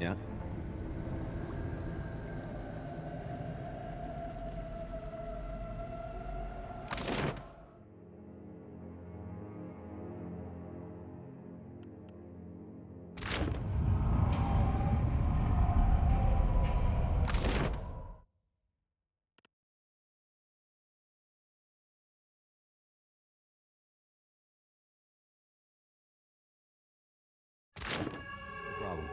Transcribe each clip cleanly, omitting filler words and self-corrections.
Yeah? No problem.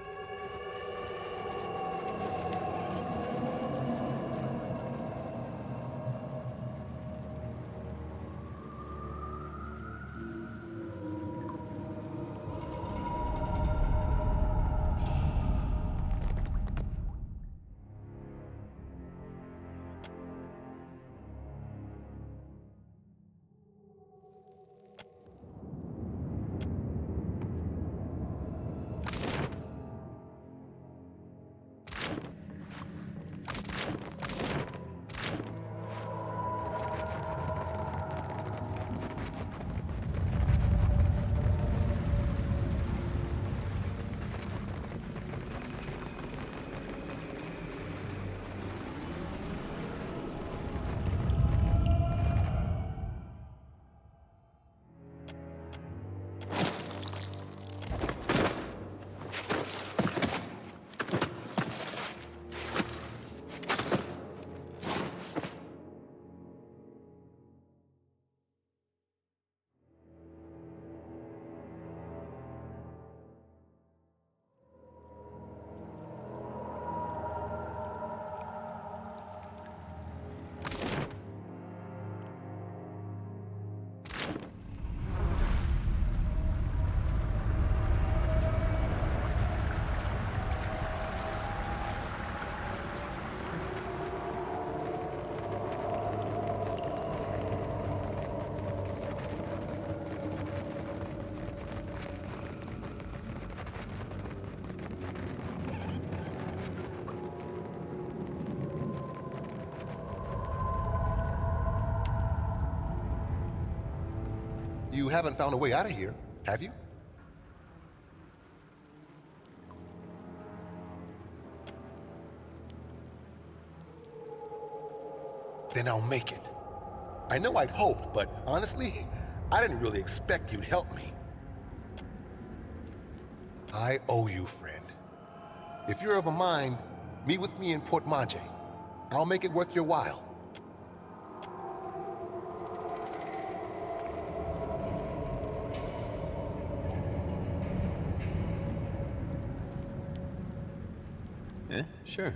You haven't found a way out of here, have you? Then I'll make it. I know I'd hoped, but honestly, I didn't really expect you'd help me. I owe you, friend. If you're of a mind, meet with me in Port Maje. I'll make it worth your while. Yeah, sure.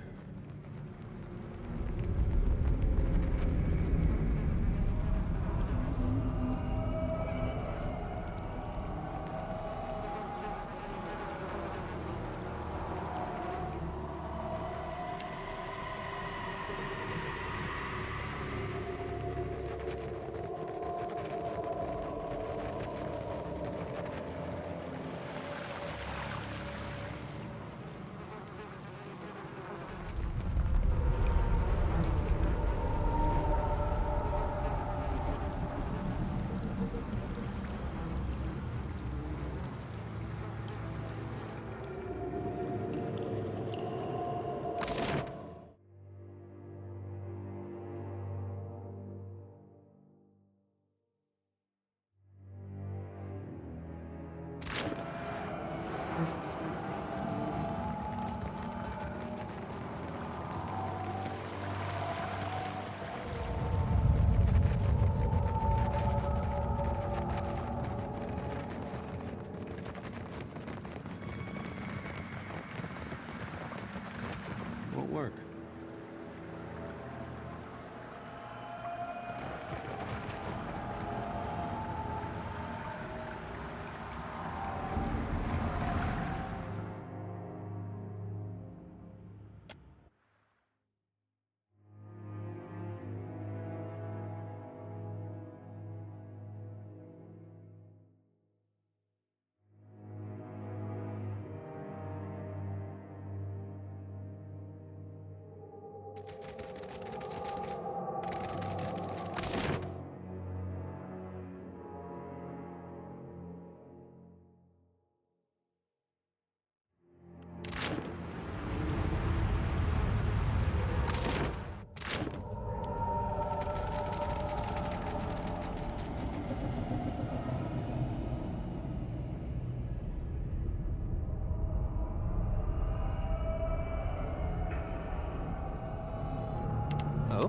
Won't work.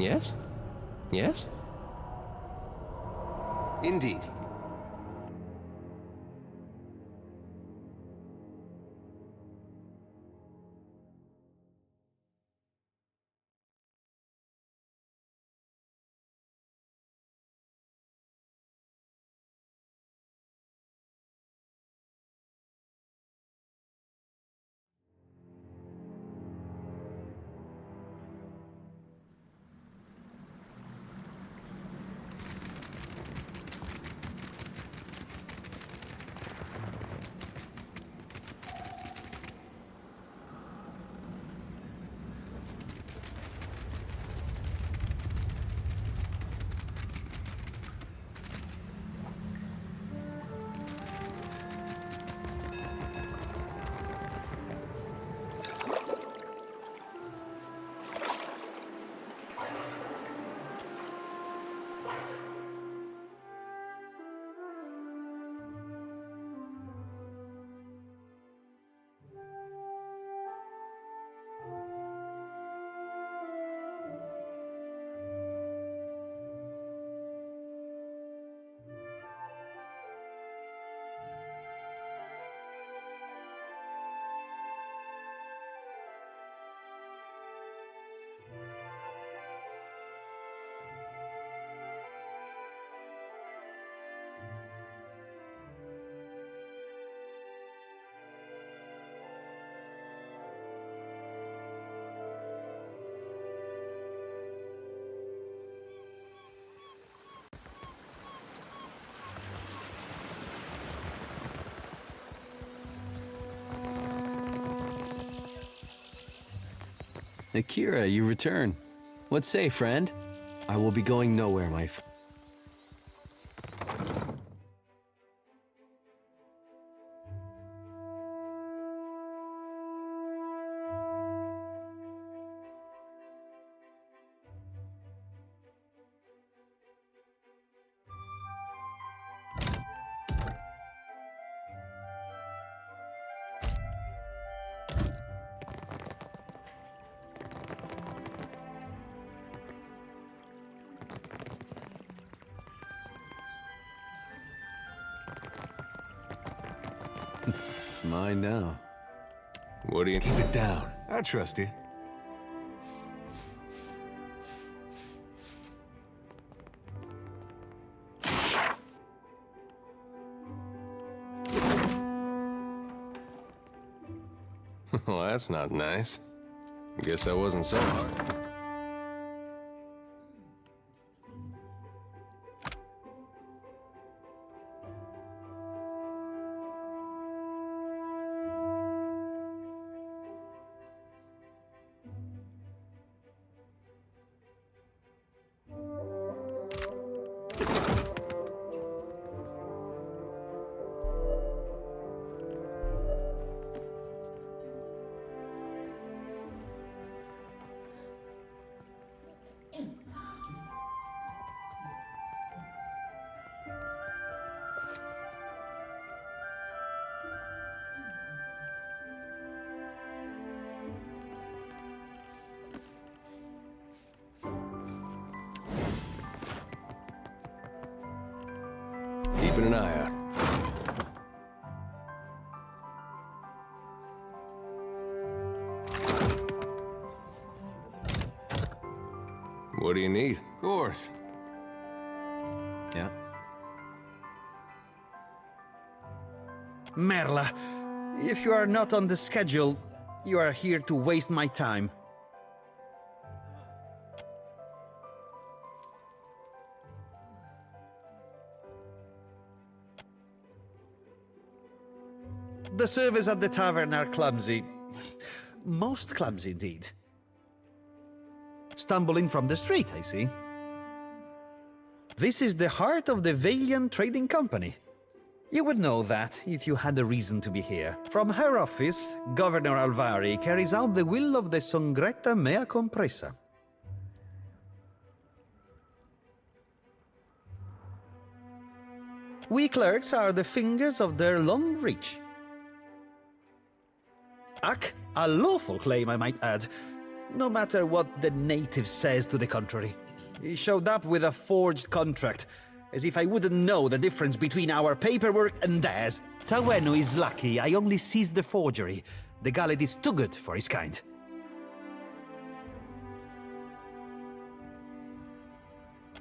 Yes? Yes? Indeed. Akira, you return. What say, friend? I will be going nowhere, my friend. It's mine now. What do you... Keep it down. I trust you. Well, that's not nice. Guess I wasn't so hard. Keeping an eye out. What do you need? Of course. Yeah. Merla, if you are not on the schedule, you are here to waste my time. The servers at the tavern are clumsy. Most clumsy, indeed. Stumbling from the street, I see. This is the heart of the Valiant Trading Company. You would know that if you had a reason to be here. From her office, Governor Alvari carries out the will of the Songretta Mea Compressa. We clerks are the fingers of their long reach. A lawful claim, I might add. no matter what the native says to the contrary. He showed up with a forged contract, as if I wouldn't know the difference between our paperwork and theirs. Tawenu is lucky I only seized the forgery. The Gallet is too good for his kind.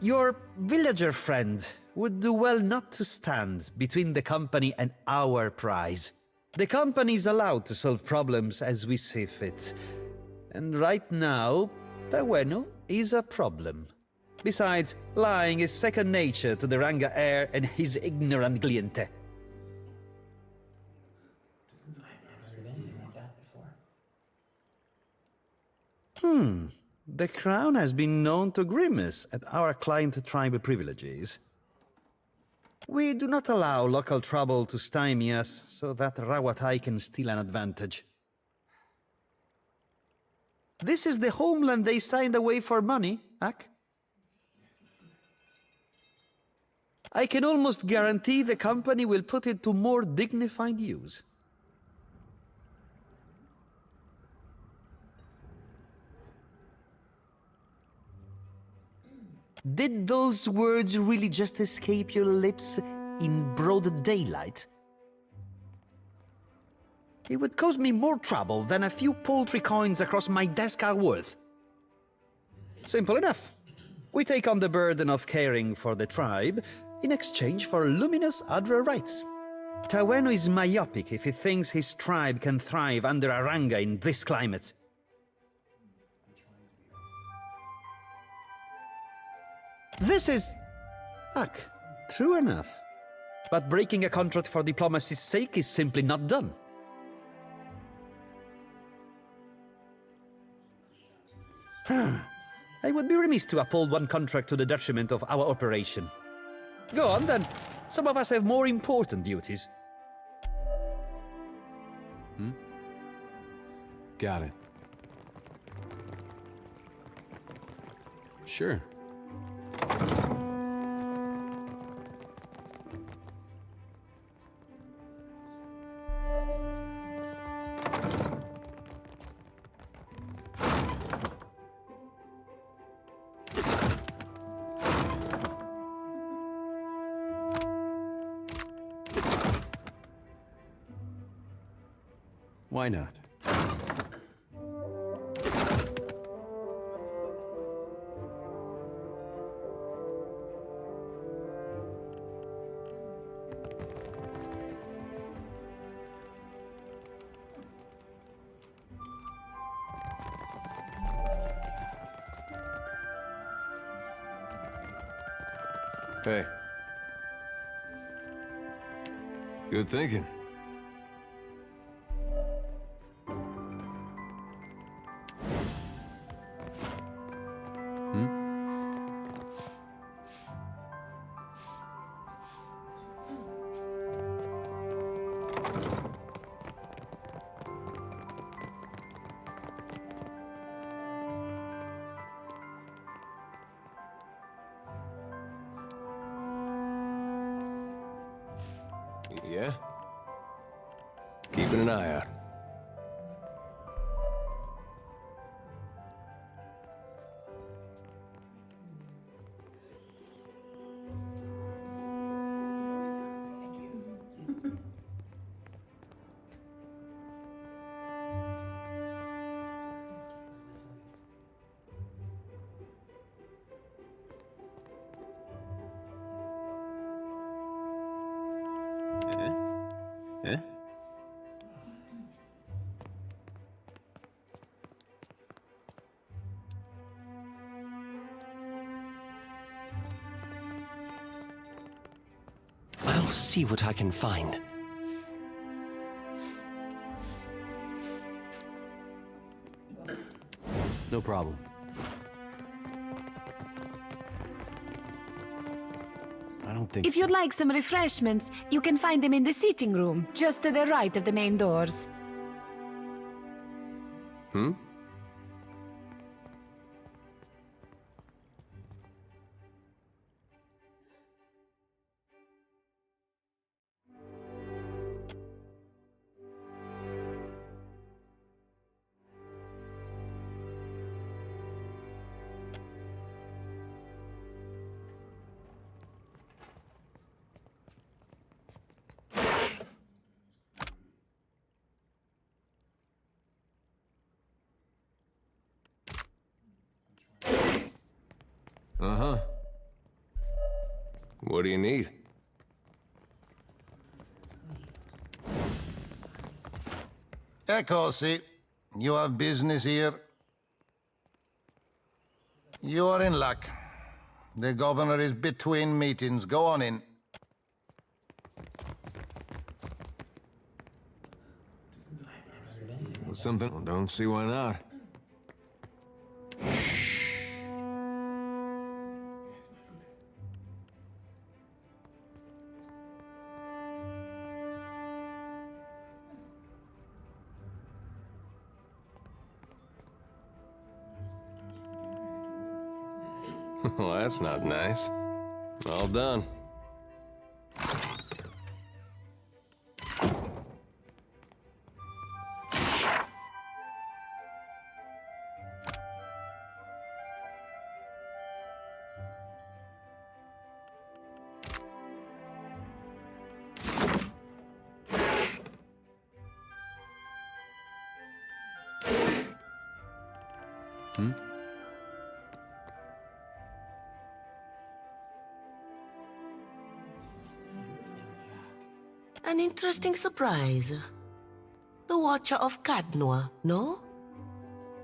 Your villager friend would do well not to stand between the company and our prize. The company is allowed to solve problems as we see fit. And right now, Tawenu is a problem. Besides, lying is second nature to the Ranga heir and his ignorant cliente. The crown has been known to grimace at our client tribal privileges. We do not allow local trouble to stymie us so that Rawatai can steal an advantage. This is the homeland they signed away for money, Ak. I can almost guarantee the company will put it to more dignified use. Did those words really just escape your lips in broad daylight? It would cause me more trouble than a few paltry coins across my desk are worth. Simple enough. We take on the burden of caring for the tribe in exchange for luminous Adra rights. Tawenu is myopic if he thinks his tribe can thrive under a Ranga in this climate. This is... Ak, true enough. But breaking a contract for diplomacy's sake is simply not done. I would be remiss to uphold one contract to the detriment of our operation. Go on then. Some of us have more important duties. Got it. Sure. Why not? Hey. Good thinking. Yeah? Keeping an eye out. Eh? I'll see what I can find. No problem. I don't think If so. you'd like some refreshments, you can find them in the sitting room, just to the right of the main doors. What do you need? Eccoci. You have business here? You are in luck. The governor is between meetings. Go on in. Something? Well, don't see why not. Well, that's not nice. All done. An interesting surprise. The Watcher of Cadnoa, no?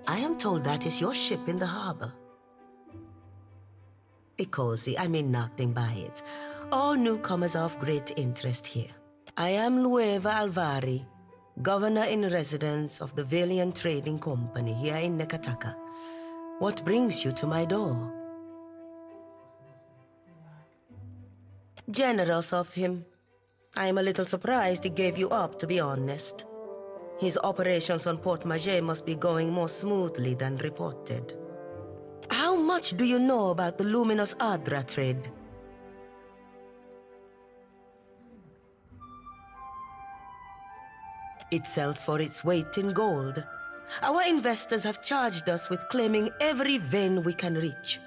I am told that is your ship in the harbor. Ikosi, I mean nothing by it. All newcomers are of great interest here. I am Lueva Alvari, Governor-in-Residence of the Valiant Trading Company here in Nekataka. What brings you to my door? Generous of him. I am a little surprised he gave you up, to be honest. His operations on Port Maget must be going more smoothly than reported. How much do you know about the luminous Adra trade? It sells for its weight in gold. Our investors have charged us with claiming every vein we can reach.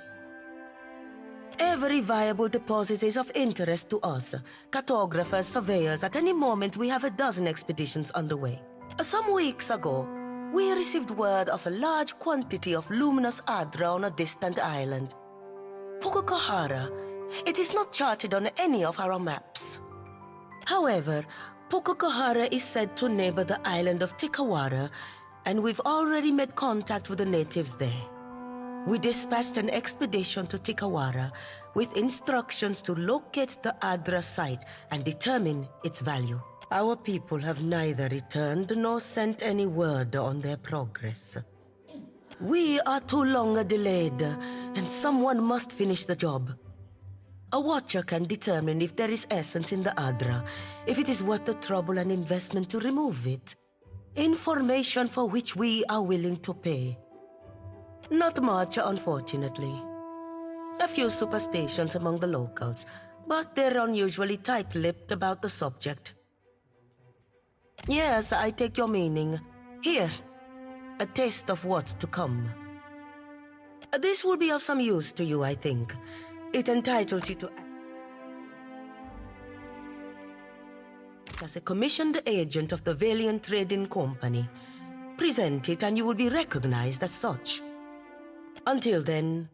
Every viable deposit is of interest to us. Cartographers, surveyors, at any moment we have a dozen expeditions underway. Some weeks ago, we received word of a large quantity of luminous Adra on a distant island. Pukukahara. It is not charted on any of our maps. However, Pukukahara is said to neighbor the island of Tikawara, and we've already made contact with the natives there. We dispatched an expedition to Tikawara with instructions to locate the Adra site and determine its value. Our people have neither returned nor sent any word on their progress. We are too long delayed, and someone must finish the job. A watcher can determine if there is essence in the Adra, if it is worth the trouble and investment to remove it. Information for which we are willing to pay. Not much, unfortunately. A few superstitions among the locals, but they're unusually tight-lipped about the subject. Yes, I take your meaning. Here, a taste of what's to come. This will be of some use to you, I think. It entitles you to act as a commissioned agent of the Valiant Trading Company. Present it and you will be recognized as such. Until then,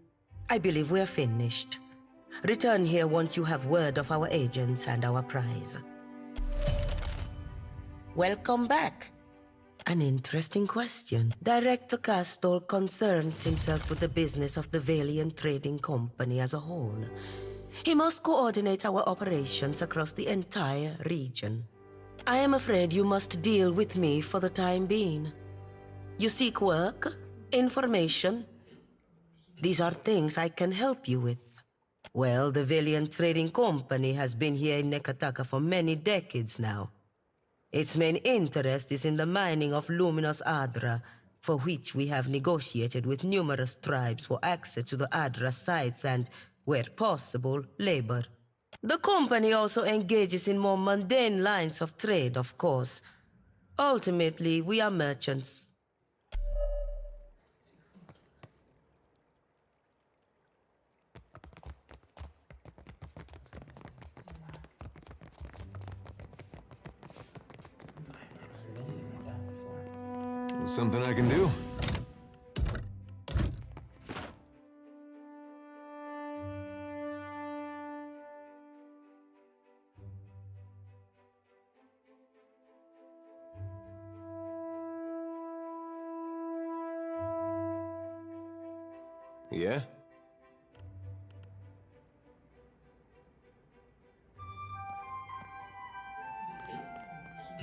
I believe we're finished. Return here once you have word of our agents and our prize. Welcome back. An interesting question. Director Castol concerns himself with the business of the Valiant Trading Company as a whole. He must coordinate our operations across the entire region. I am afraid you must deal with me for the time being. You seek work, information. These are things I can help you with. Well, the Valiant Trading Company has been here in Nekataka for many decades now. Its main interest is in the mining of luminous Adra, for which we have negotiated with numerous tribes for access to the Adra sites and, where possible, labor. The company also engages in more mundane lines of trade, of course. Ultimately, we are merchants. Something I can do? Yeah?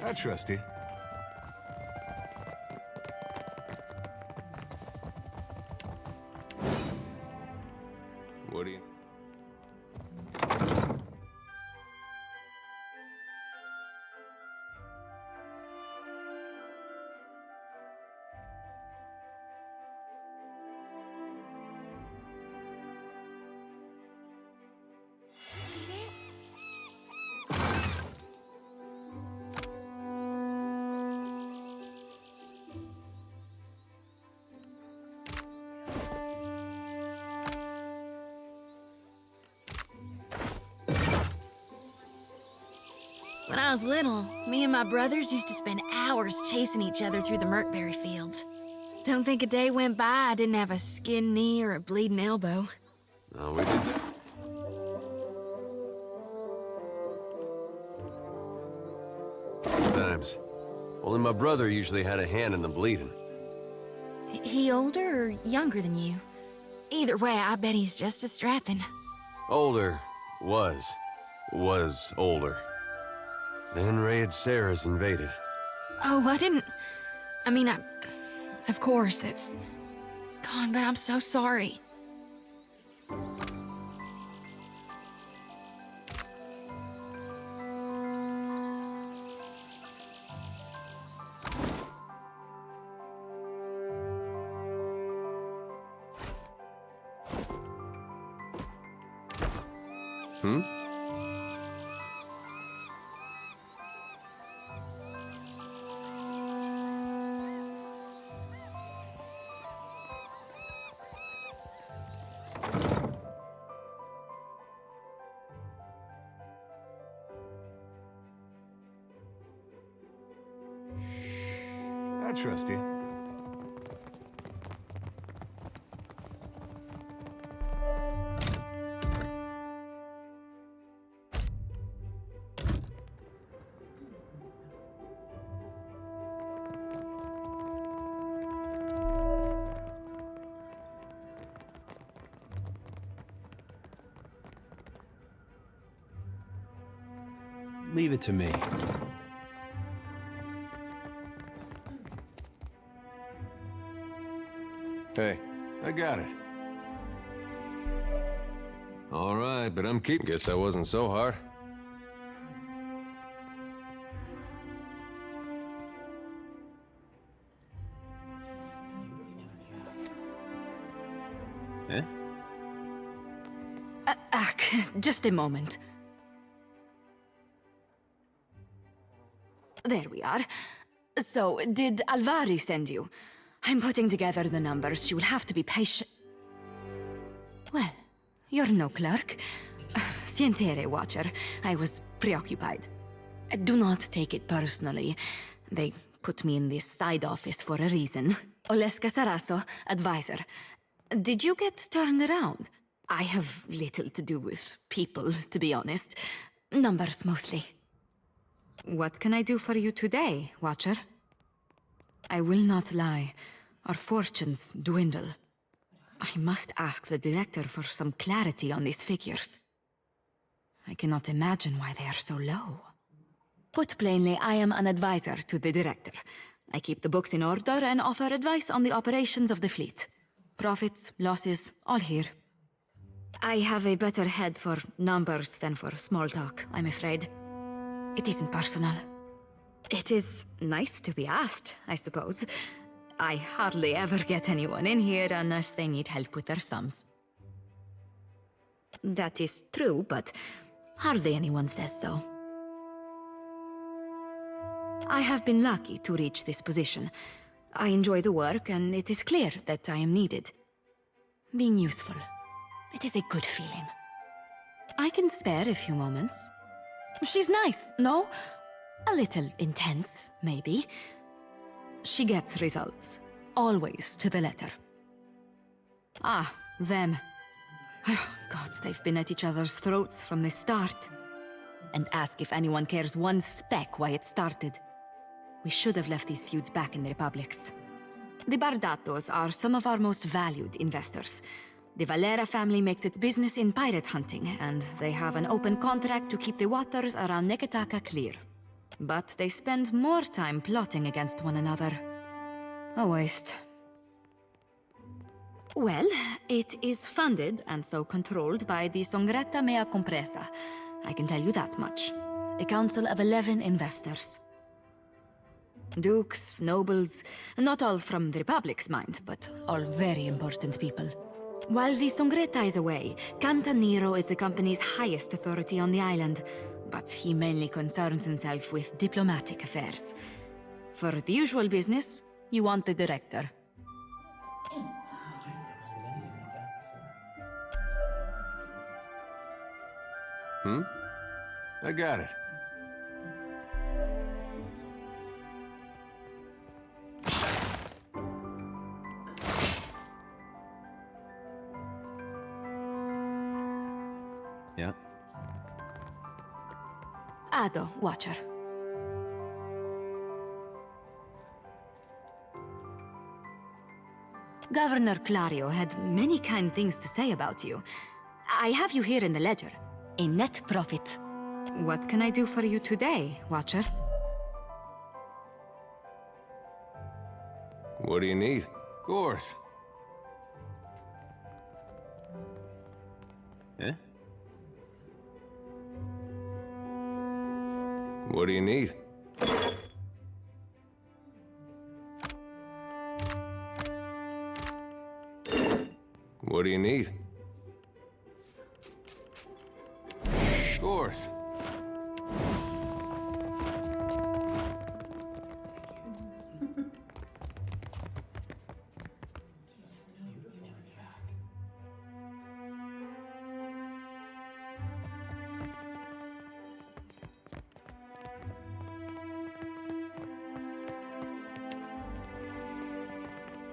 I trust you. What do you... When I was little, me and my brothers used to spend hours chasing each other through the Merkberry fields. Don't think a day went by I didn't have a skinned knee or a bleeding elbow. No, we did that. Times. Only my brother usually had a hand in the bleeding. He older or younger than you? Either way, I bet he's just as strapping. Older. Was older. Then Raid Sarah's invaded. Oh, of course, it's gone, but I'm so sorry. Hmm? I trust you. Leave it to me. Hey, I got it. All right, but I'm keeping... Guess that wasn't so hard. Eh? Just a moment. There we are. So, did Alvari send you? I'm putting together the numbers. You will have to be patient. Well, you're no clerk. Sientere, Watcher. I was preoccupied. Do not take it personally. They put me in this side office for a reason. Oleska Saraso, advisor. Did you get turned around? I have little to do with people, to be honest. Numbers, mostly. What can I do for you today, Watcher? I will not lie. Our fortunes dwindle. I must ask the director for some clarity on these figures. I cannot imagine why they are so low. Put plainly, I am an advisor to the director. I keep the books in order and offer advice on the operations of the fleet. Profits, losses, all here. I have a better head for numbers than for small talk, I'm afraid. It isn't personal. It is nice to be asked, I suppose. I hardly ever get anyone in here unless they need help with their sums. That is true, but hardly anyone says so. I have been lucky to reach this position. I enjoy the work, and it is clear that I am needed. Being useful. It is a good feeling. I can spare a few moments. She's nice, no? A little intense, maybe. She gets results. Always to the letter. Ah, them. God, they've been at each other's throats from the start. And ask if anyone cares one speck why it started. We should have left these feuds back in the Republics. The Bardatos are some of our most valued investors. The Valera family makes its business in pirate hunting, and they have an open contract to keep the waters around Neketaka clear. But they spend more time plotting against one another. A waste. Well, it is funded and so controlled by the Songretta Mea Compresa. I can tell you that much. A council of 11 investors. Dukes, nobles, not all from the Republic's mind, but all very important people. While the Songretta is away, Cantaniro is the company's highest authority on the island, but he mainly concerns himself with diplomatic affairs. For the usual business, you want the director. I got it. Yeah. Ado, Watcher. Governor Clario had many kind things to say about you. I have you here in the ledger. A net profit. What can I do for you today, Watcher? What do you need? Of course. Eh? What do you need? What do you need? Of course.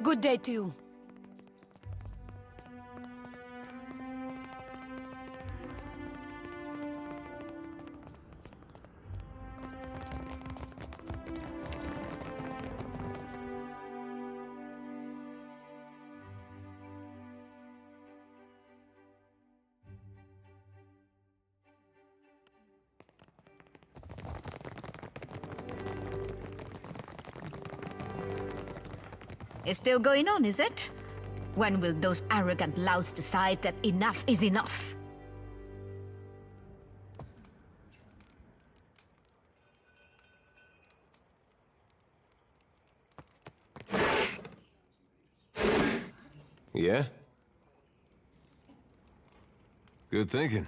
Good day to you. It's still going on, is it? When will those arrogant louts decide that enough is enough? Yeah? Good thinking.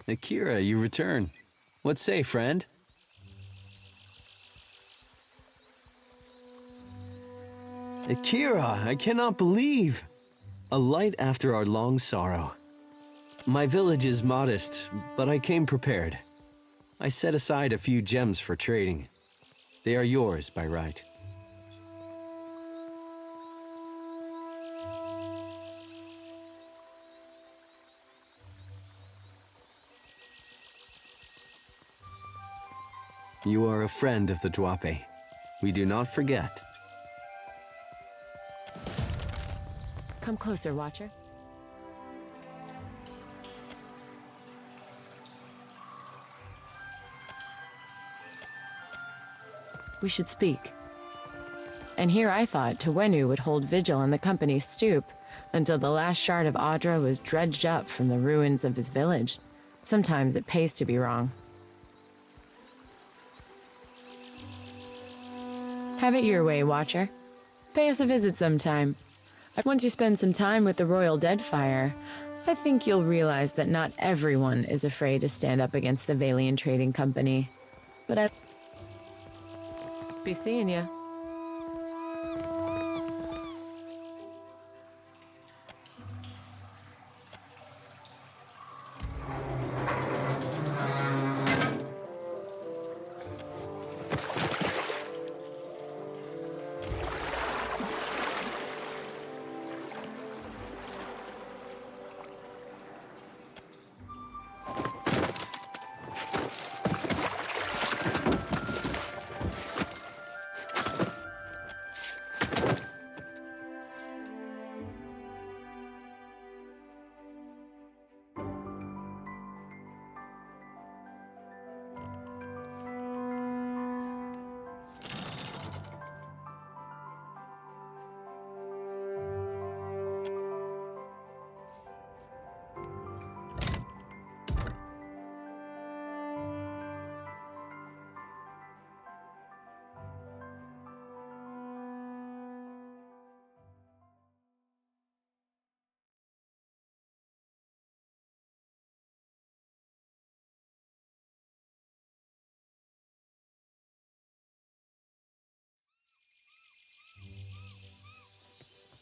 Akira, you return. What say, friend? Akira, I cannot believe! A light after our long sorrow. My village is modest, but I came prepared. I set aside a few gems for trading. They are yours by right. You are a friend of the Dwape. We do not forget. Come closer, Watcher. We should speak. And here I thought Tawenu would hold vigil on the company's stoop until the last shard of Audra was dredged up from the ruins of his village. Sometimes it pays to be wrong. Have it your way, Watcher. Pay us a visit sometime. Once you spend some time with the Royal Deadfire, I think you'll realize that not everyone is afraid to stand up against the Valian Trading Company. But I'll be seeing ya.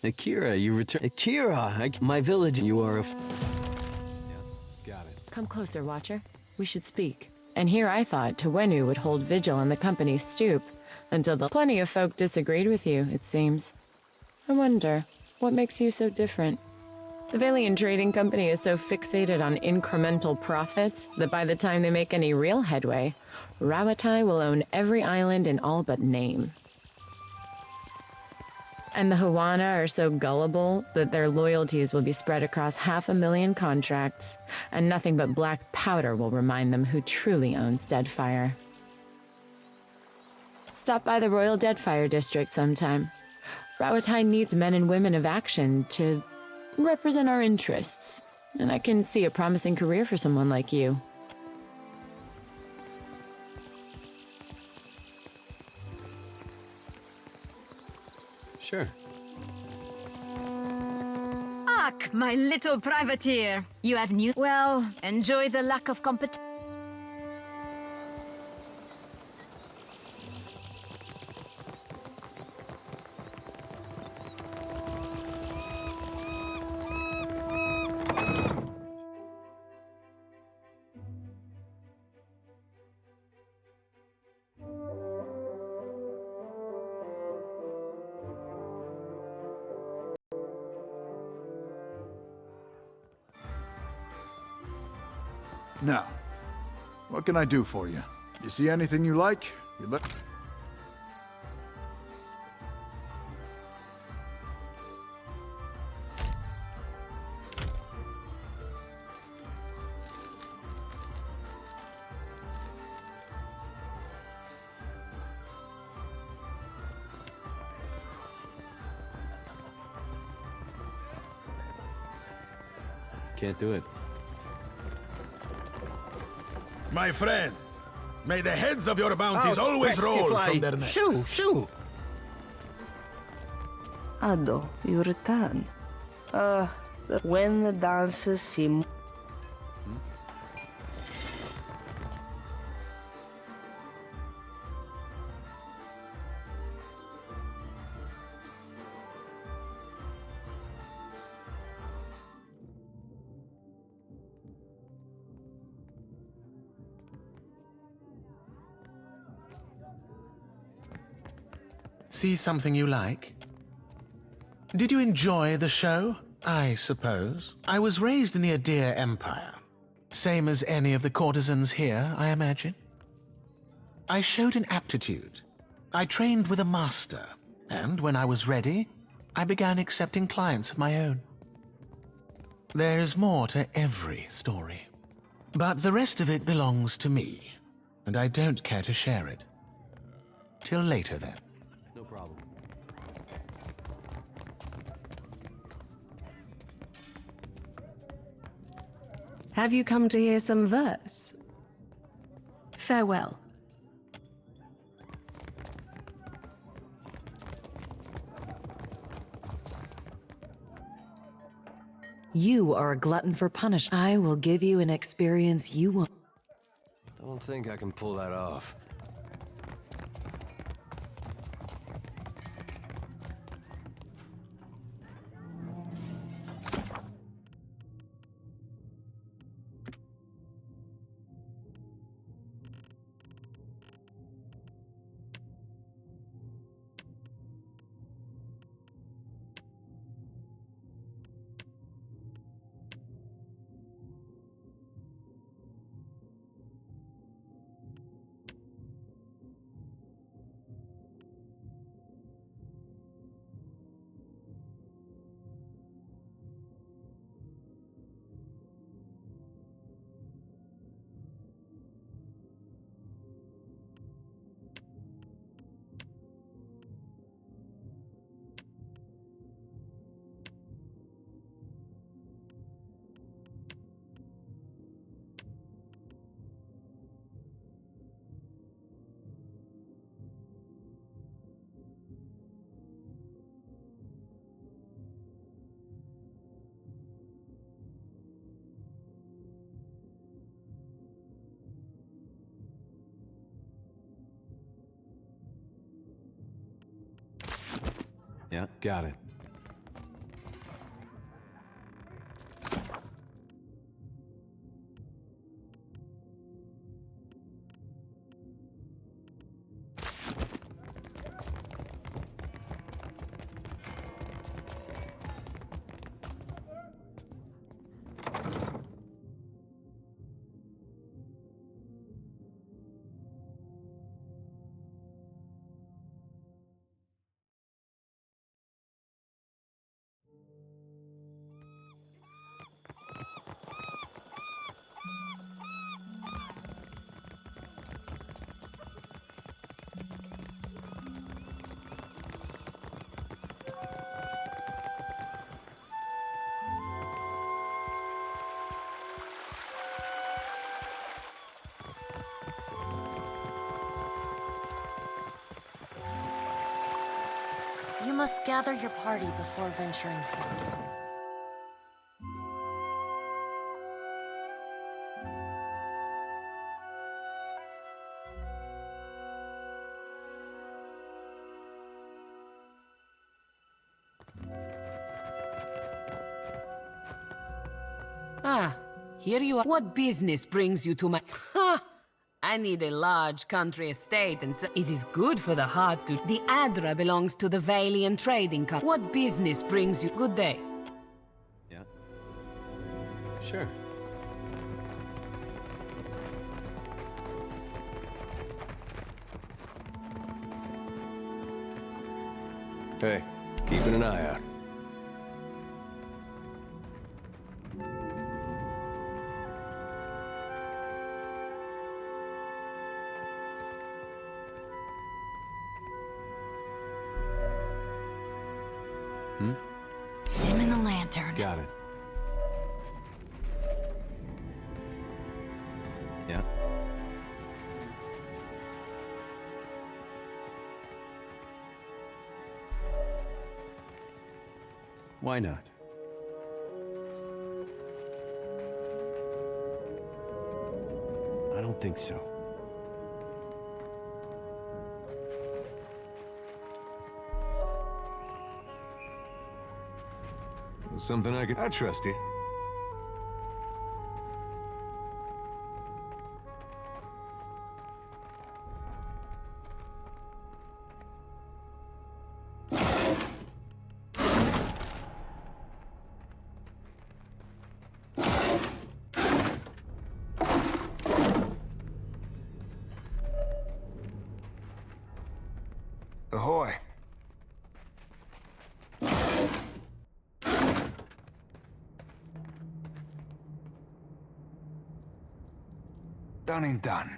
Akira, you return. Akira, my village. You are a. Got it. Come closer, Watcher. We should speak. And here I thought Tawenu would hold vigil on the company's stoop, until plenty of folk disagreed with you, it seems. I wonder, what makes you so different? The Valian Trading Company is so fixated on incremental profits that by the time they make any real headway, Rawatai will own every island in all but name. And the Hawana are so gullible that their loyalties will be spread across 500,000 contracts, and nothing but black powder will remind them who truly owns Deadfire. Stop by the Royal Deadfire District sometime. Rawatai needs men and women of action to represent our interests, and I can see a promising career for someone like you. Sure. Ak, my little privateer. You have new. Well, enjoy the lack of competition. Now, what can I do for you? You see anything you like? You let. Can't do it. My friend, may the heads of your bounties always roll from their necks. Shoo! Ado, you return. When the dancers seem... See something you like? Did you enjoy the show? I suppose. I was raised in the Adir Empire. Same as any of the courtesans here, I imagine. I showed an aptitude. I trained with a master, and when I was ready, I began accepting clients of my own. There is more to every story. But the rest of it belongs to me, and I don't care to share it. Till later, then. No problem. Have you come to hear some verse? Farewell. You are a glutton for punishment. I will give you an experience you will. I don't think I can pull that off. Yeah, got it. must gather your party before venturing forth. Ah, here you are. What business brings you to my... Ha! I need a large country estate, and so it is good for the heart to... The Adra belongs to the Valian Trading Company. What business brings you... Good day. Yeah. Sure. Hey, keeping an eye out. Dim in the lantern. Got it. Yeah. Why not? I don't think so. Something I trust you. Ahoy. Done and done.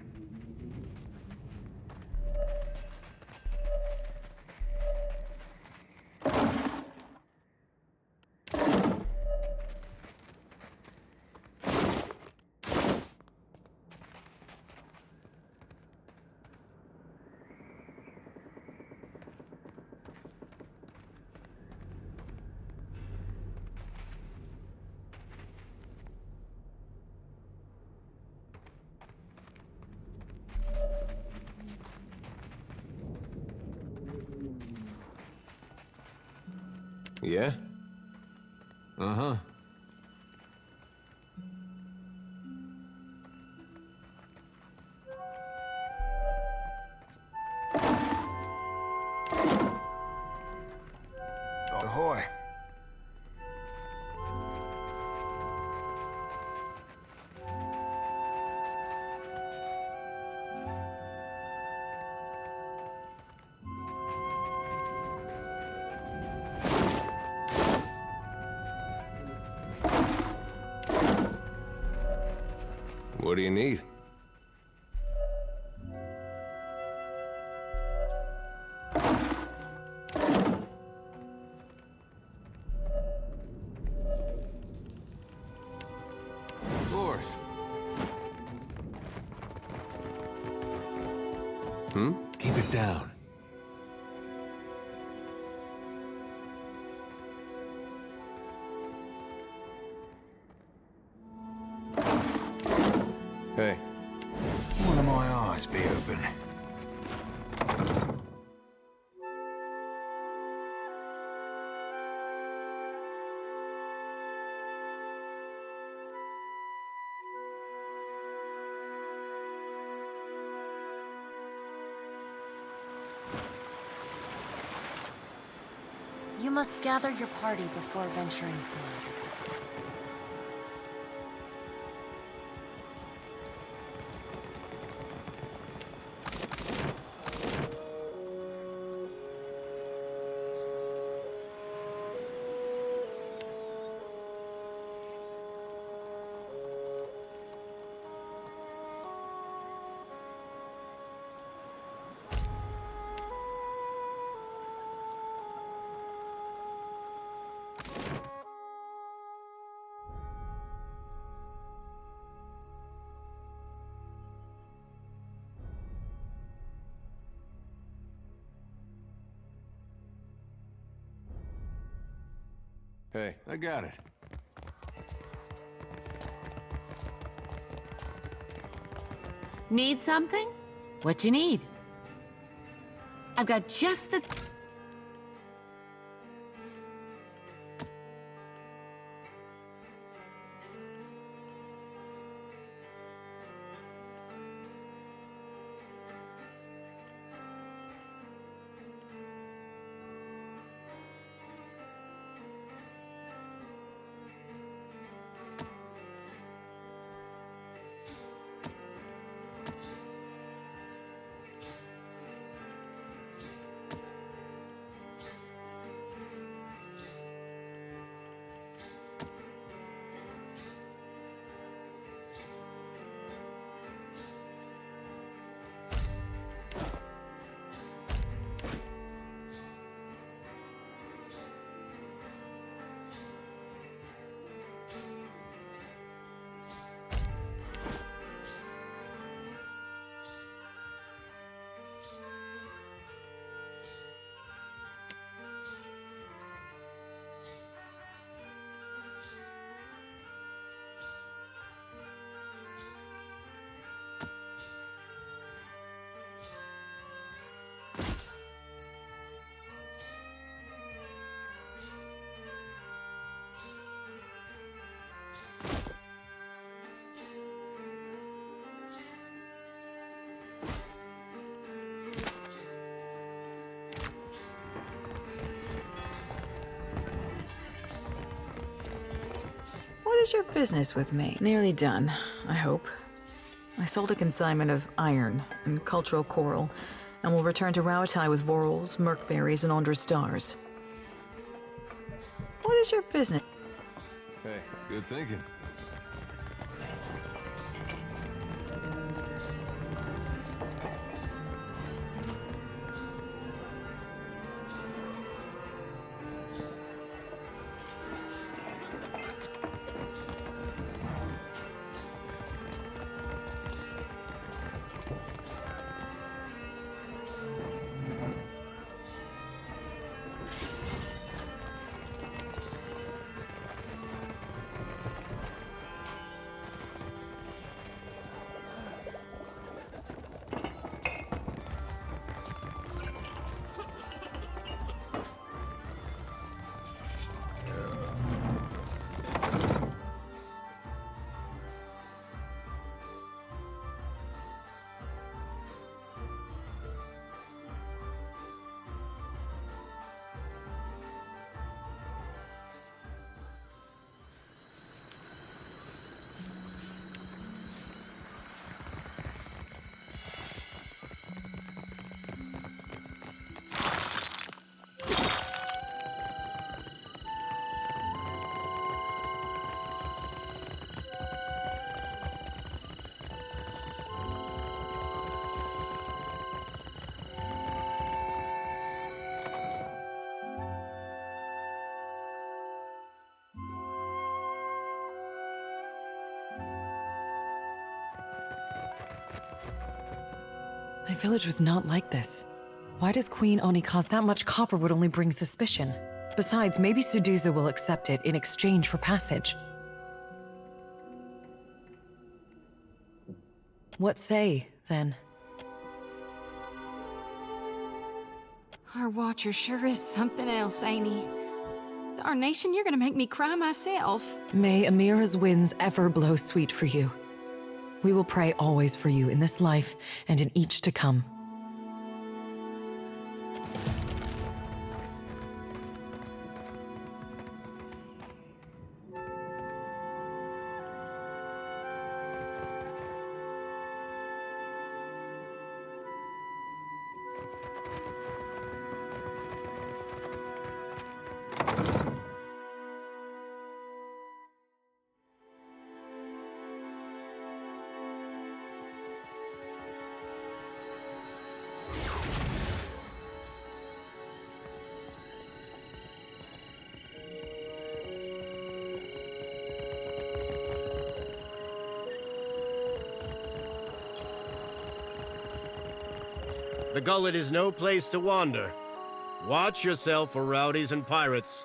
Yeah? Uh-huh. Ahoy. What do you need? Of course. Keep it down. Hey. One of my eyes be open. You must gather your party before venturing forth. Hey, I got it. Need something? What you need? I've got just the... What is your business with me? Nearly done, I hope. I sold a consignment of iron and cultural coral, and will return to Rauatai with vorals, merkberries, and Andra stars. What is your business? Hey, good thinking. My village was not like this. Why does Queen Oni cause that much copper would only bring suspicion? Besides, maybe Suduza will accept it in exchange for passage. What say, then? Our Watcher sure is something else, ain't he? Darnation, you're gonna make me cry myself. May Amira's winds ever blow sweet for you. We will pray always for you in this life and in each to come. The gullet is no place to wander. Watch yourself for rowdies and pirates.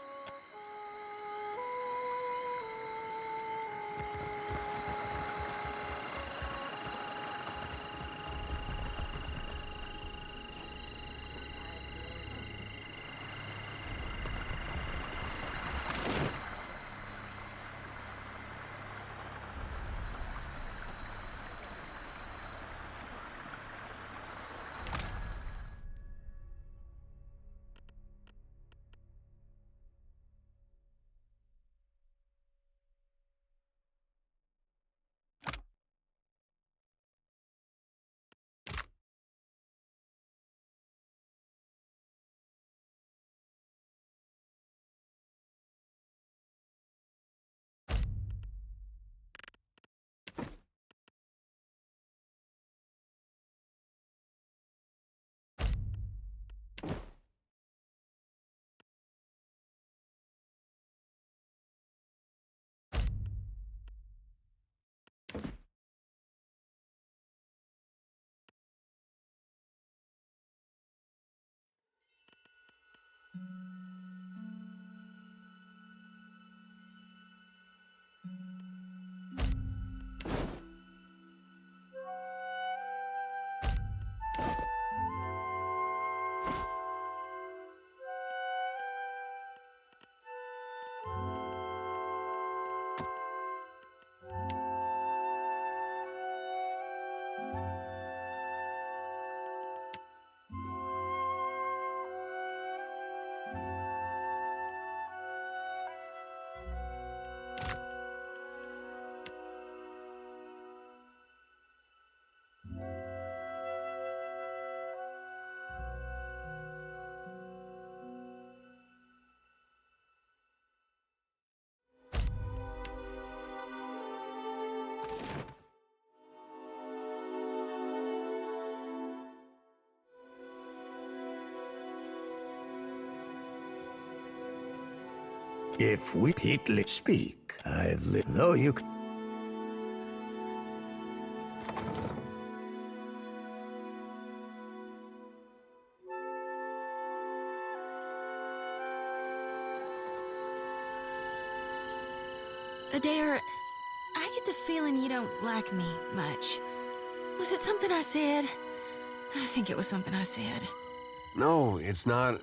If we repeatedly speak, I've lived, though you... Adair, I get the feeling you don't like me much. Was it something I said? I think it was something I said. No, it's not,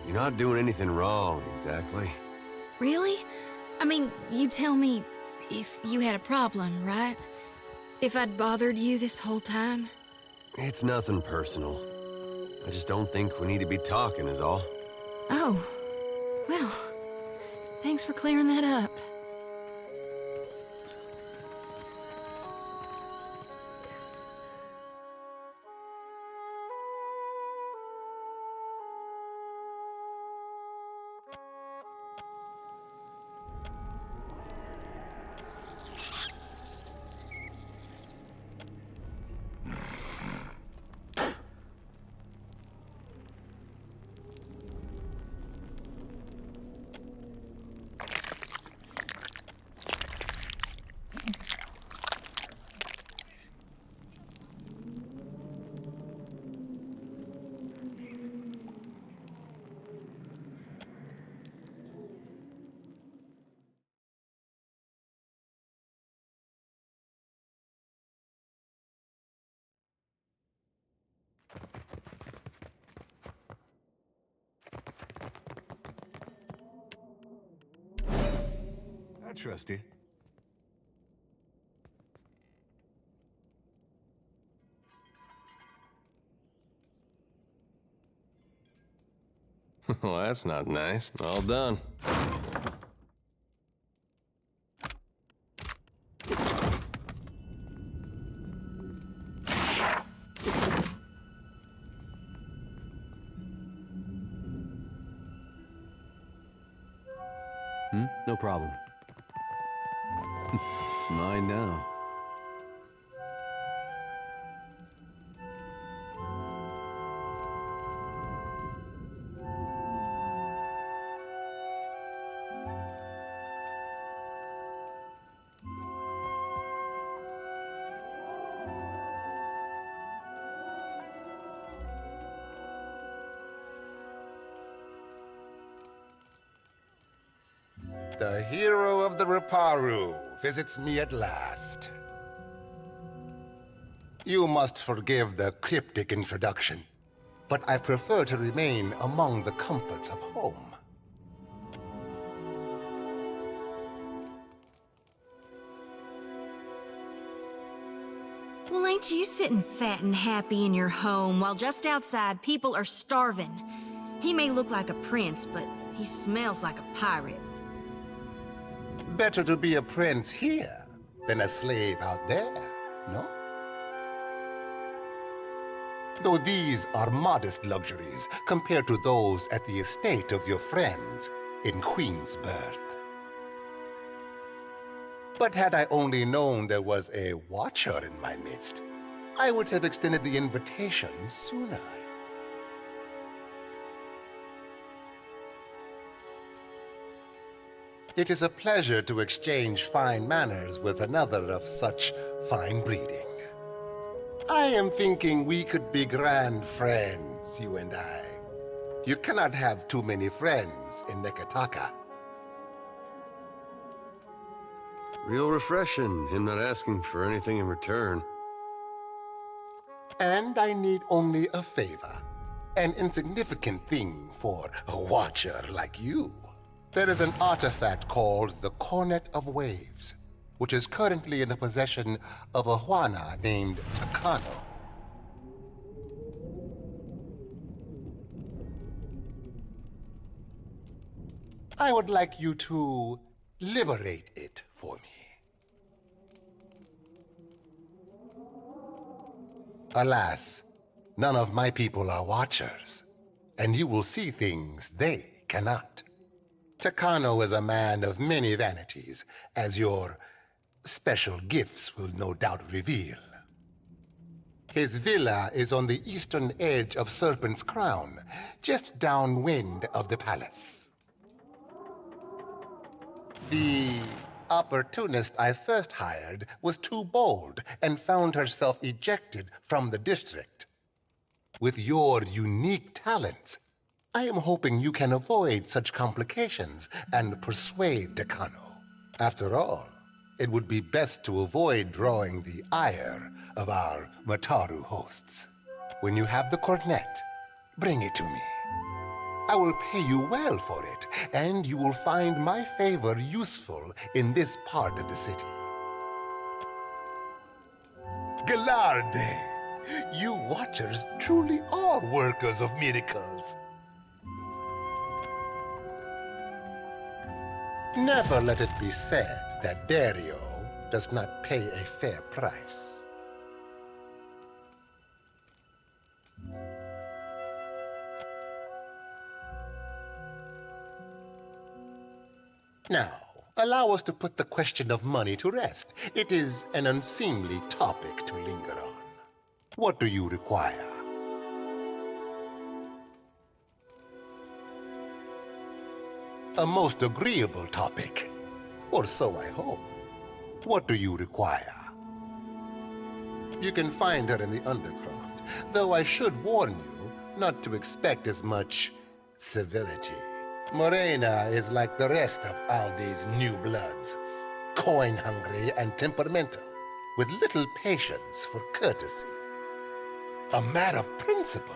you're not doing anything wrong, exactly. Really? I mean, you tell me if you had a problem, right? If I'd bothered you this whole time? It's nothing personal. I just don't think we need to be talking is all. Oh. Well, thanks for clearing that up. I trust you. Well, that's not nice. All done. No problem. It's mine now. The hero of the Riparu visits me at last. You must forgive the cryptic introduction, but I prefer to remain among the comforts of home. Well, ain't you sitting fat and happy in your home while just outside people are starving? He may look like a prince, but he smells like a pirate. Better to be a prince here than a slave out there, no? Though these are modest luxuries compared to those at the estate of your friends in Queensbirth. But had I only known there was a watcher in my midst, I would have extended the invitation sooner. It is a pleasure to exchange fine manners with another of such fine breeding. I am thinking we could be grand friends, you and I. You cannot have too many friends in Nekataka. Real refreshing, him not asking for anything in return. And I need only a favor. An insignificant thing for a watcher like you. There is an artifact called the Cornet of Waves, which is currently in the possession of a Juana named Takano. I would like you to liberate it for me. Alas, none of my people are watchers, and you will see things they cannot. Takano is a man of many vanities, as your special gifts will no doubt reveal. His villa is on the eastern edge of Serpent's Crown, just downwind of the palace. The opportunist I first hired was too bold and found herself ejected from the district. With your unique talents, I am hoping you can avoid such complications and persuade Decano. After all, it would be best to avoid drawing the ire of our Mataru hosts. When you have the cornet, bring it to me. I will pay you well for it, and you will find my favor useful in this part of the city. Galarde, you Watchers truly are workers of miracles. Never let it be said that Dario does not pay a fair price. Now, allow us to put the question of money to rest. It is an unseemly topic to linger on. What do you require? A most agreeable topic, or so I hope. What do you require? You can find her in the Undercroft, though I should warn you not to expect as much civility. Morena is like the rest of Aldi's new bloods, coin-hungry and temperamental, with little patience for courtesy. A man of principle.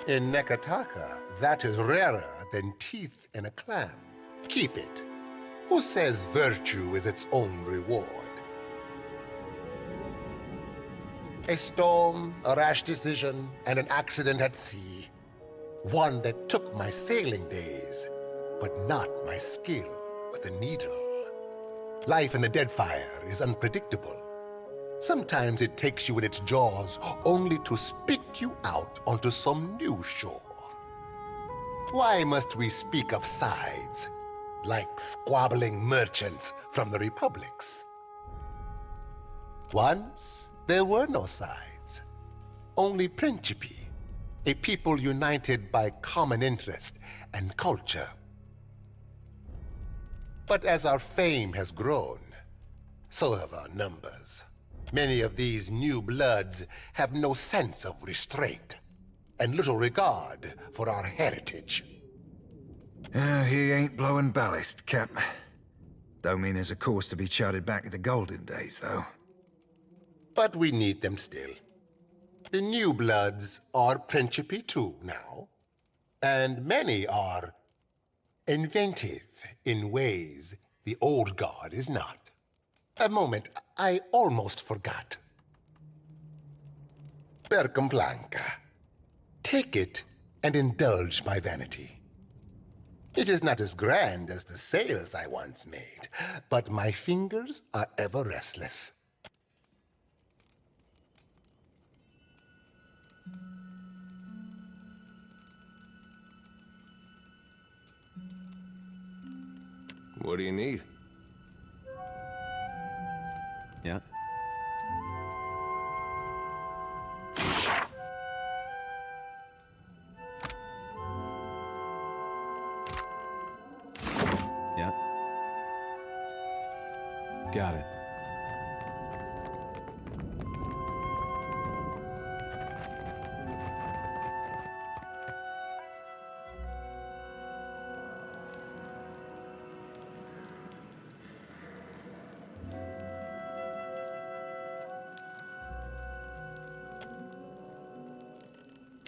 In Nekataka, that is rarer than teeth in a clam. Keep it. Who says virtue is its own reward? A storm, a rash decision, and an accident at sea. One that took my sailing days, but not my skill with a needle. Life in the Deadfire is unpredictable. Sometimes it takes you in its jaws only to spit you out onto some new shore. Why must we speak of sides, like squabbling merchants from the republics? Once, there were no sides, only principi, a people united by common interest and culture. But as our fame has grown, so have our numbers. Many of these new bloods have no sense of restraint and little regard for our heritage. He ain't blowing ballast, Cap. Don't mean there's a course to be charted back to the golden days, though. But we need them still. The new bloods are principi too now, and many are inventive in ways the old guard is not. A moment, I almost forgot. Percamblanca. Take it and indulge my vanity. It is not as grand as the sails I once made, but my fingers are ever restless. What do you need? Yeah. Yeah. Got it.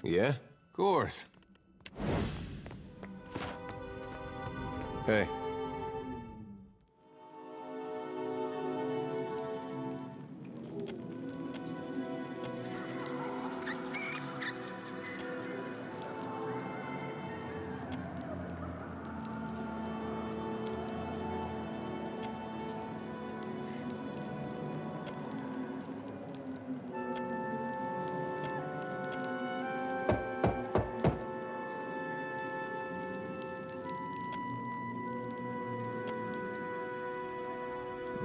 Yeah? Of course. Hey.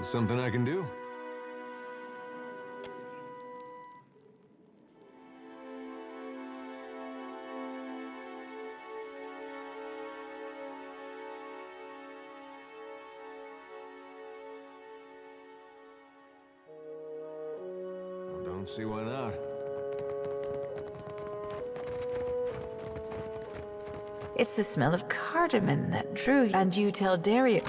Something I can do? don't see why not. It's the smell of cardamom that drew you. And you tell Dario.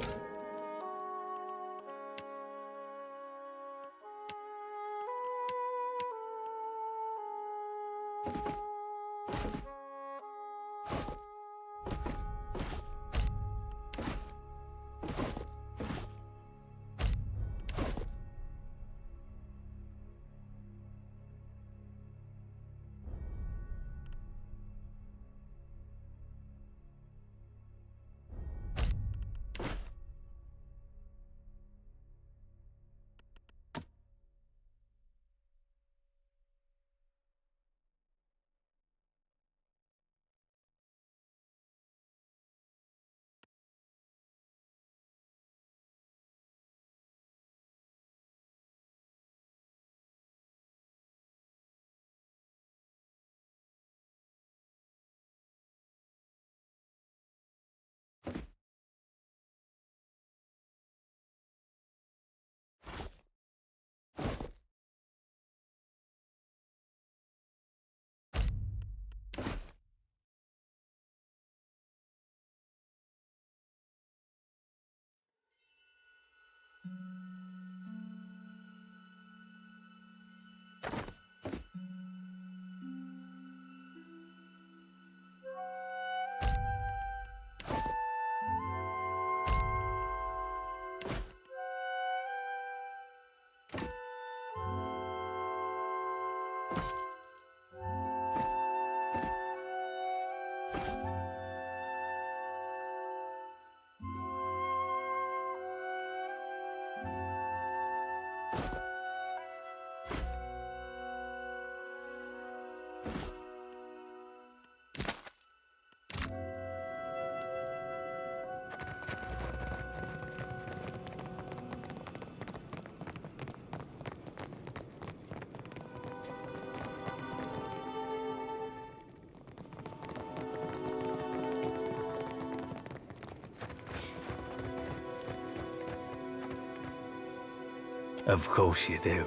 Of course you do.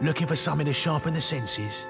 Looking for something to sharpen the senses?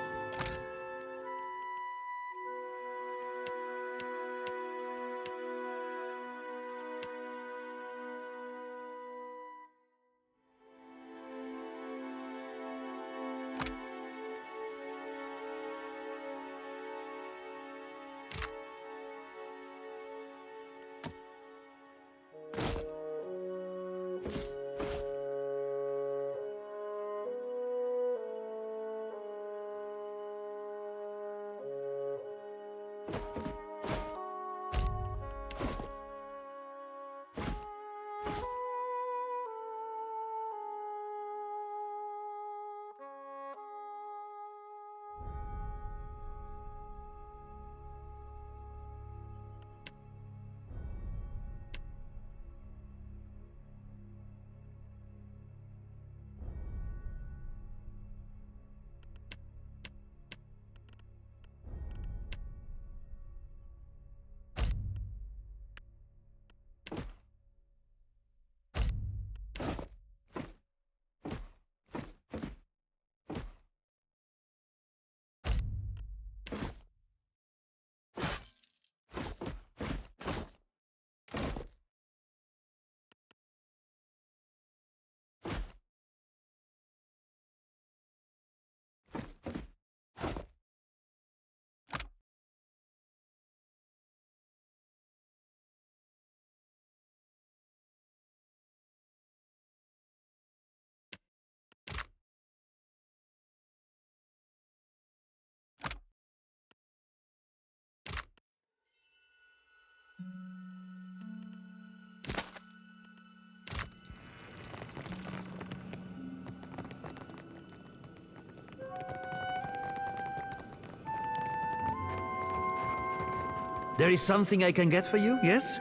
There is something I can get for you, yes?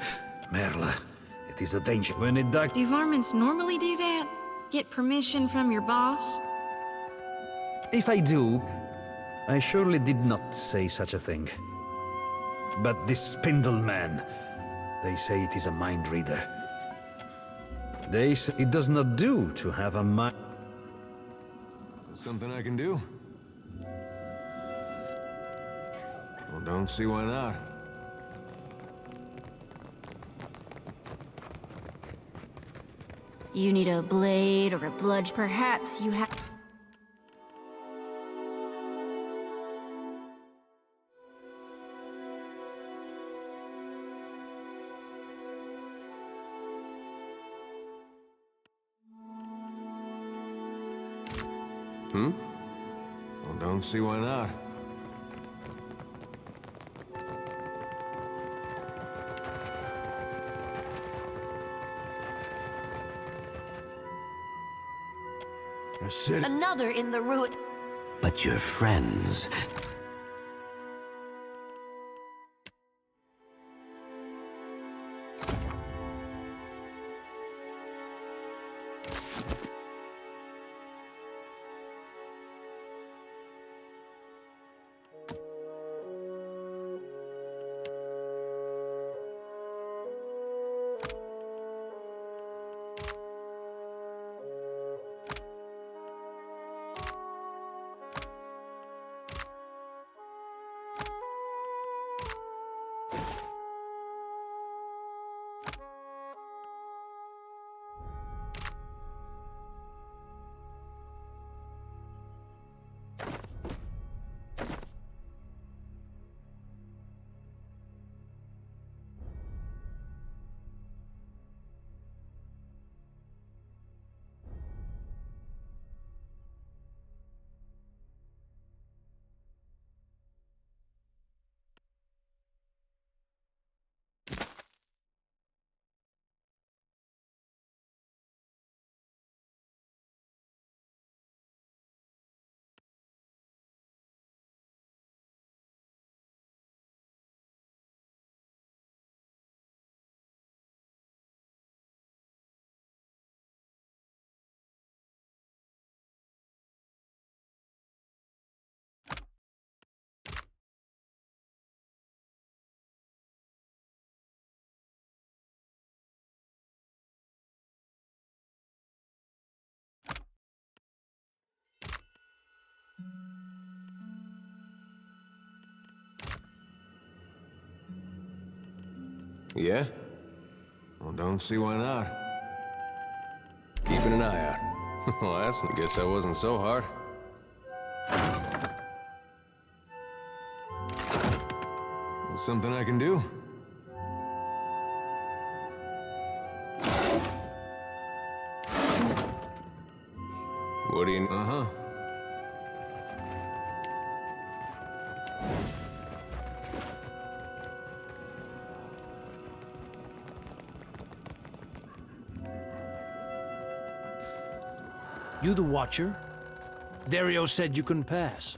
Merla, it is a danger when it does. Do varmints normally do that? Get permission from your boss? If I do, I surely did not say such a thing. But this spindle man, they say it is a mind reader. They say it does not do to have a mind. Something I can do? Well, don't see why not. You need a blade or a bludge. Perhaps you have... Hmm? Well, don't see why not. Another in the ruin. But your friends... Yeah? Well, don't see why not. Keeping an eye out. Well, I guess that wasn't so hard. Something I can do? What do you... Uh-huh. You the Watcher? Dario said you can pass.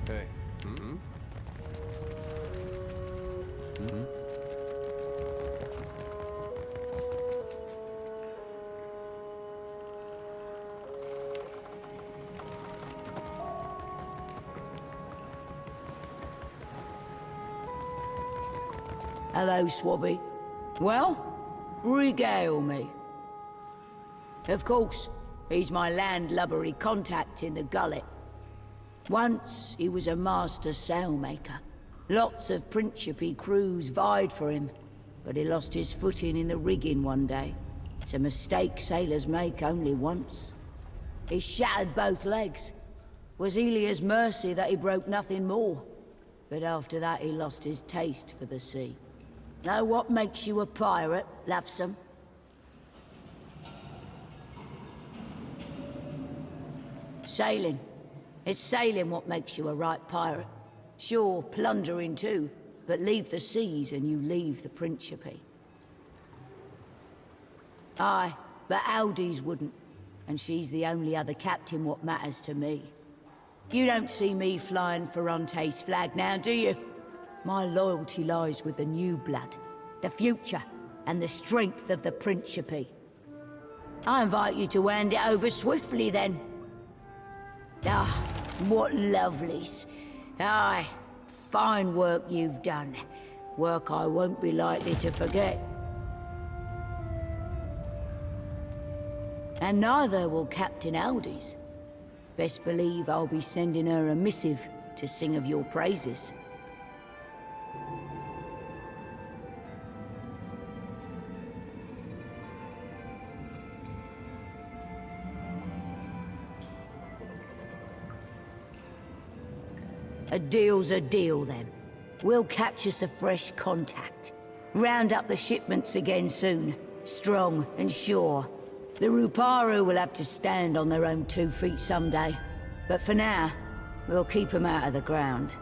Hey. Mm-hmm. Mm-hmm. Hello, Swabby. Well, regale me. Of course, he's my landlubbery contact in the gullet. Once, he was a master sailmaker. Lots of Principe crews vied for him. but he lost his footing in the rigging one day. It's a mistake sailors make only once. He shattered both legs. Was Elia's mercy that he broke nothing more. But after that he lost his taste for the sea. Know what makes you a pirate, Lovesome? Sailing. It's sailing what makes you a right pirate. Sure, plundering too, but leave the seas and you leave the Principe. Aye, but Aldi's wouldn't, and she's the only other captain what matters to me. You don't see me flying Ferrante's flag now, do you? My loyalty lies with the new blood, the future, and the strength of the Principe. I invite you to hand it over swiftly, then. Ah, what lovelies. Aye, fine work you've done. Work I won't be likely to forget. And neither will Captain Aldi's. Best believe I'll be sending her a missive to sing of your praises. A deal's a deal, then. We'll catch us a fresh contact. Round up the shipments again soon, strong and sure. The Ruparu will have to stand on their own 2 feet someday. But for now, we'll keep them out of the ground.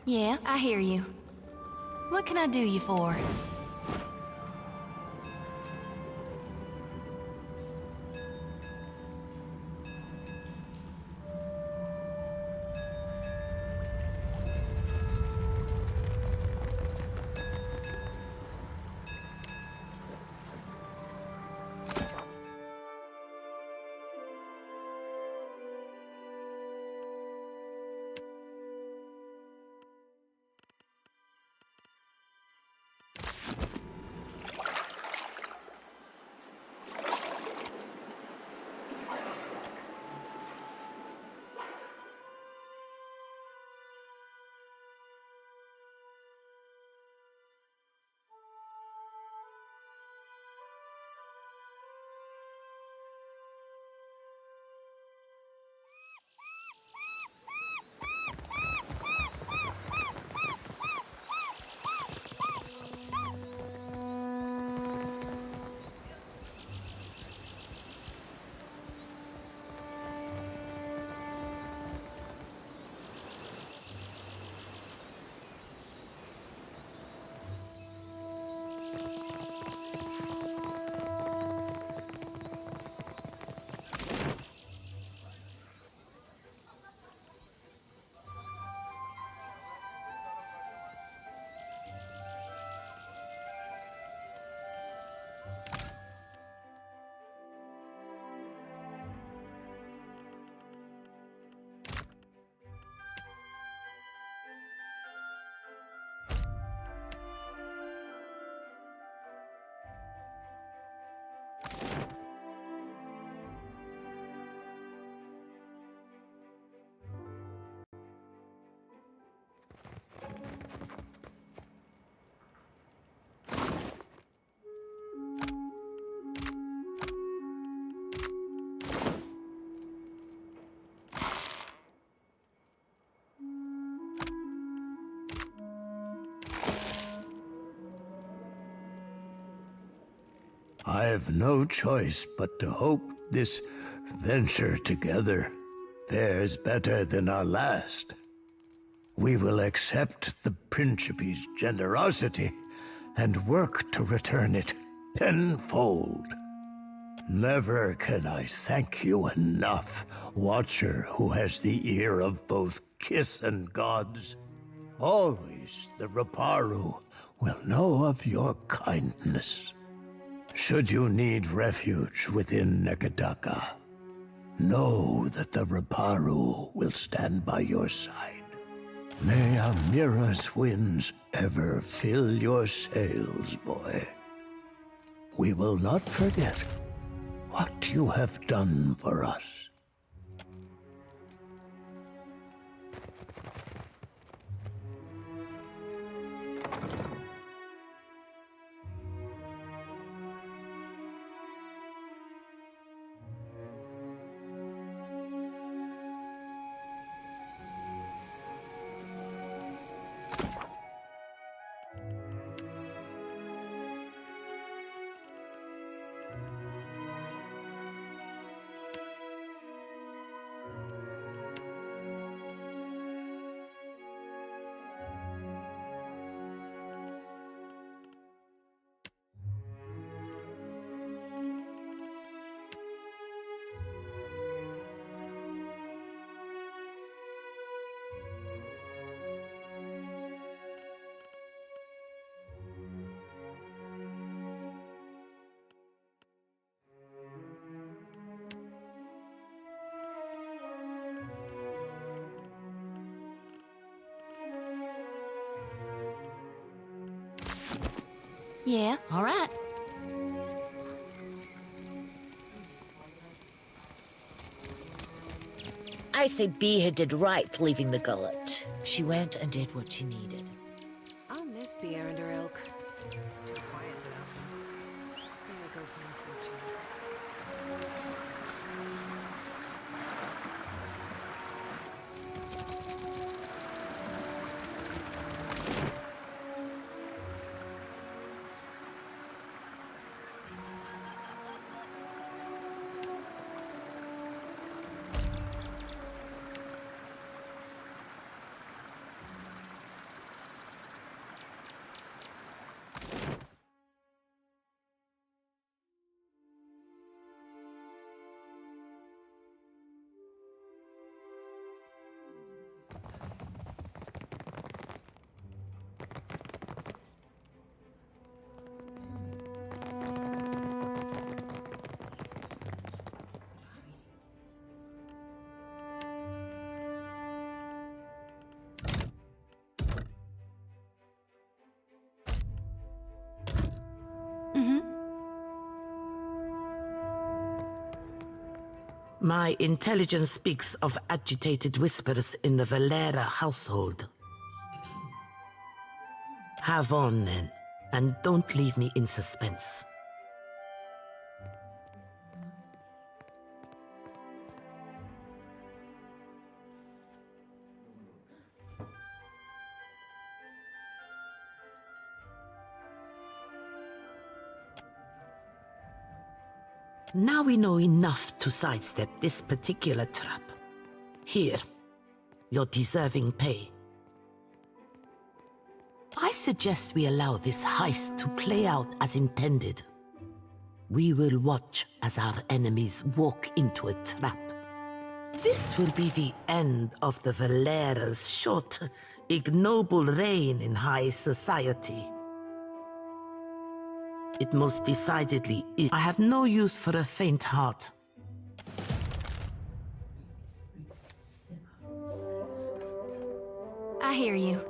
Yeah, I hear you. What can I do you for? I've no choice but to hope this venture together fares better than our last. We will accept the Principe's generosity and work to return it tenfold. Never can I thank you enough, Watcher who has the ear of both kith and gods. Always the Raparu will know of your kindness. Should you need refuge within Nekadaka, know that the Raparu will stand by your side. May Amira's winds ever fill your sails, boy. We will not forget what you have done for us. Yeah, all right. I say Beha did right leaving the gullet. She went and did what she needed. I'll miss Pierre and her ilk. It's too quiet without them. Think I go for my future. My intelligence speaks of agitated whispers in the Valera household. Have on, then, and don't leave me in suspense. Now we know enough to sidestep this particular trap. Here, your deserving pay. I suggest we allow this heist to play out as intended. We will watch as our enemies walk into a trap. This will be the end of the Valera's short, ignoble reign in high society. It most decidedly is. I have no use for a faint heart. I hear you.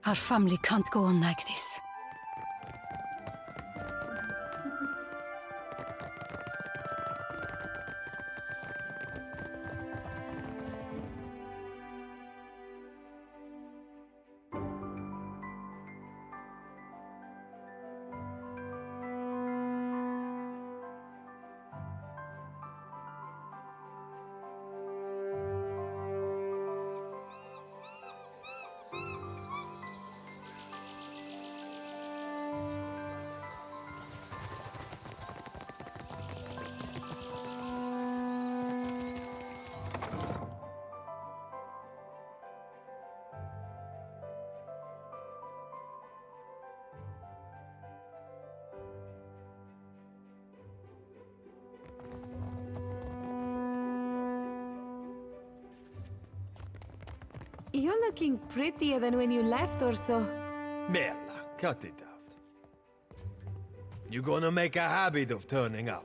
Our family can't go on like this. You're looking prettier than when you left, Orso. Merla, cut it out. You gonna make a habit of turning up?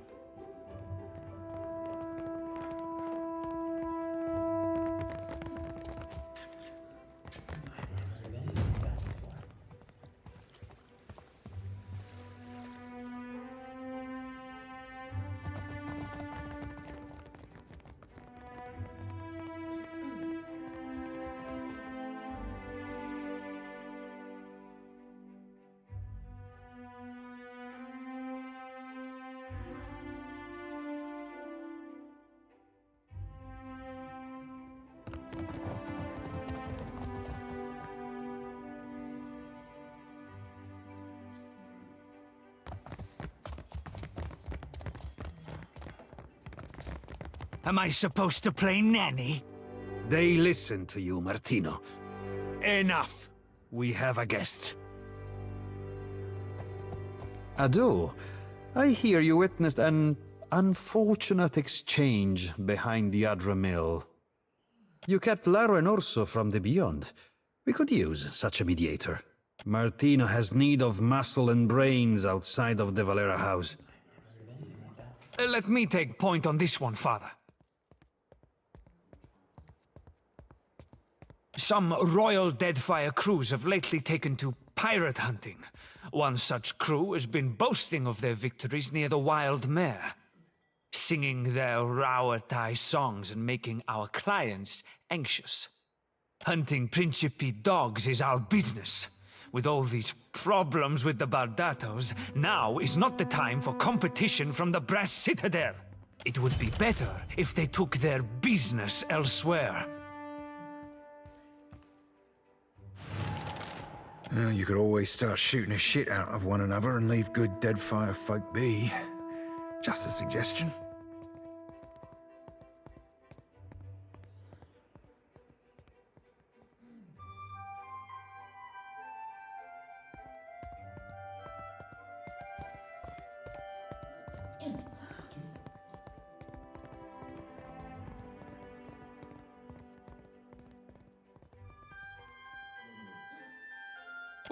Am I supposed to play nanny? They listen to you, Martino. Enough! We have a guest. Ado, I hear you witnessed an unfortunate exchange behind the Adra Mill. You kept Laro and Orso from the Beyond. We could use such a mediator. Martino has need of muscle and brains outside of the Valera house. Let me take point on this one, Father. Some royal Deadfire crews have lately taken to pirate hunting. One such crew has been boasting of their victories near the Wild Mare, singing their Rauatai songs and making our clients anxious. Hunting Principe dogs is our business. With all these problems with the Bardatos, now is not the time for competition from the Brass Citadel. It would be better if they took their business elsewhere. You could always start shooting the shit out of one another and leave good Deadfire folk be. Just a suggestion.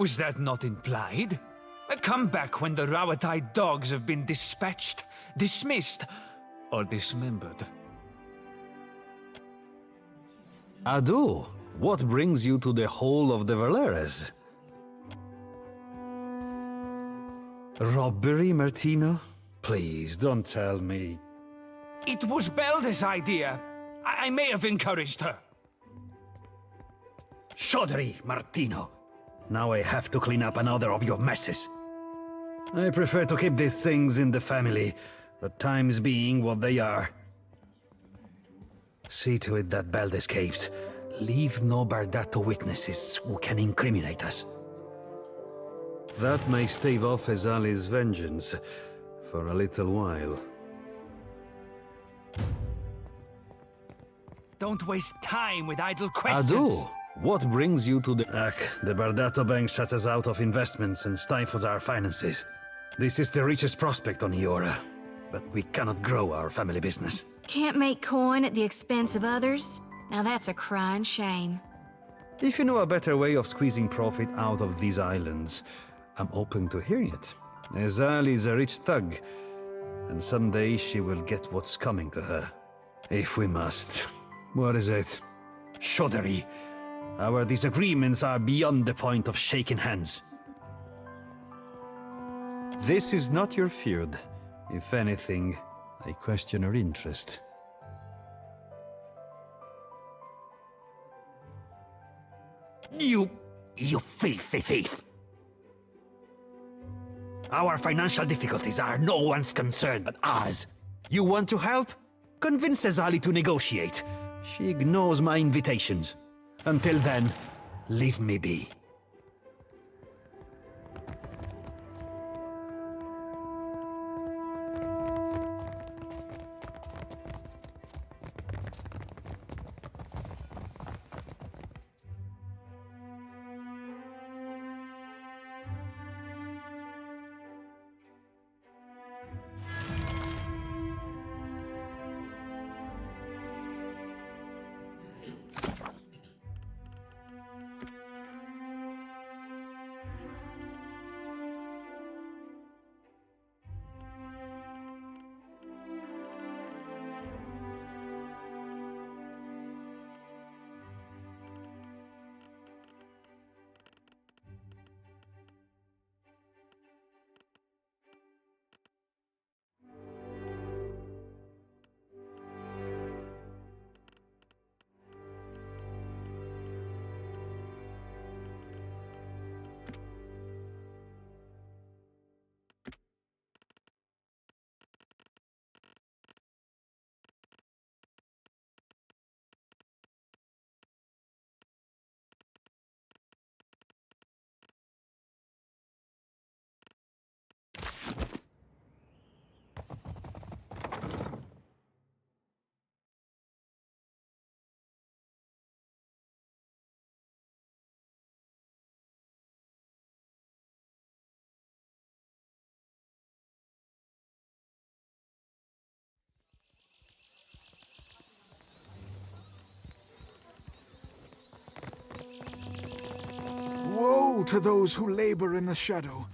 Was that not implied? Come back when the Rauatai dogs have been dispatched, dismissed, or dismembered. Ado, what brings you to the Hall of the Valeras? Robbery, Martino? Please, don't tell me. It was Belda's idea. I may have encouraged her. Shoddery, Martino. Now I have to clean up another of your messes. I prefer to keep these things in the family, but times being what they are. See to it that Beld escapes. Leave no Bardato witnesses who can incriminate us. That may stave off Ezali's vengeance for a little while. Don't waste time with idle questions. Ado! What brings you to the... the Bardato Bank shuts us out of investments and stifles our finances. This is the richest prospect on Iora, but we cannot grow our family business. Can't make coin at the expense of others? Now that's a crying shame. If you know a better way of squeezing profit out of these islands, I'm open to hearing it. Ezali is a rich thug, and someday she will get what's coming to her. If we must. What is it? Shoddery. Our disagreements are beyond the point of shaking hands. This is not your feud. If anything, I question her interest. You filthy thief! Our financial difficulties are no one's concern but ours. You want to help? Convince Ezali to negotiate. She ignores my invitations. Until then, leave me be. Woe to those who labor in the shadow,